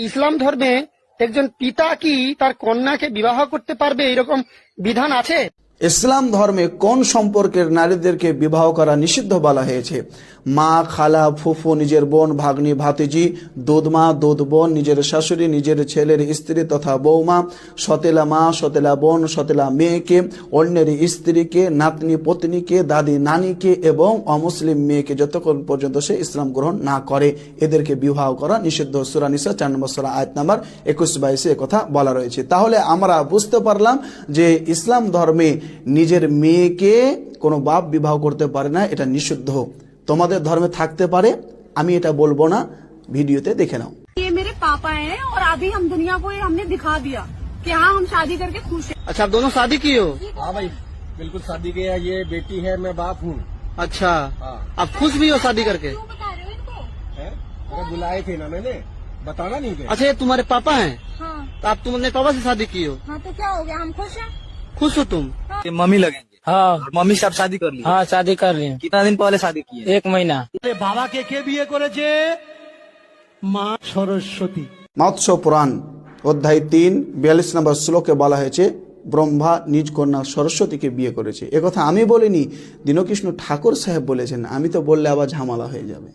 ইসলাম ধর্মে একজন পিতা কি তার কন্যাকে বিবাহ করতে পারবে এরকম বিধান আছে? ইসলাম ধর্মে কোন সম্পর্কের নারীদেরকে বিবাহ করা নিষিদ্ধ বলা হয়েছে? মা, খালা, ফুফু, নিজের বোন, ভাগ্নি, ভাতিজি, দুধমা, দুধ বোন, নিজের শাশুড়ি, নিজের ছেলের স্ত্রী তথা বৌমা, সতেলা মা, সতেলা বোন, সতেলা মেয়েকে, অন্যের স্ত্রীকে, নাতনি পত্নীকে, দাদি নানিকে এবং অমুসলিম মেয়েকে যতক্ষণ পর্যন্ত সে ইসলাম গ্রহণ না করে এদেরকে বিবাহ করা নিষিদ্ধ। সূরা নিসা 4 নম্বর সূরা আয়াত নাম্বার 21-22 কথা বলা রয়েছে। তাহলে আমরা বুঝতে পারলাম যে ইসলাম ধর্মে নিজের মেয়েকে কোনো বাপ বিবাহ করতে পারে না, এটা নিষিদ্ধ। তোমাদের ধর্মে থাকতে পারে, আমি এটা বলবো না, ভিডিওতে দেখে নাও। ये मेरे पापा हैं और अभी हम दुनिया को ये हमने दिखा दिया कि हाँ हम शादी करके खुश हैं। अच्छा, आप दोनों शादी की हो? हाँ भाई, बिल्कुल शादी किया। ये बेटी है, मैं बाप हूँ। अच्छा, हाँ। आप खुश भी हो शादी करके? क्यों बता रहे हो इनको? है? अरे बुलाए थे ना मैंने, बताना नहीं थे। अच्छा, ये तुम्हारे पापा हैं? हाँ तो आप तुम अपने पापा से शादी की हो? हाँ, तो क्या हो गया, हम खुश हैं। खुश हो तुम? ये मम्मी लगेंगे। हाँ मम्मी से आप शादी कर ली? हाँ शादी कर रही हूँ, कितना दिन पहले शादी की है? 1 महीना। বাবাকে কে বিয়ে করেছে? মা সরস্বতী। মৎস্য পুরাণ অধ্যায় 3 42 নম্বর শ্লোকে বলা হয়েছে ব্রহ্মা নিজ কন্যা সরস্বতীকে বিয়ে করেছে। একথা আমি বলিনি, দীনকৃষ্ণ ঠাকুর সাহেব বলেছেন। আমি তো বললে আবার ঝামেলা হয়ে যাবে।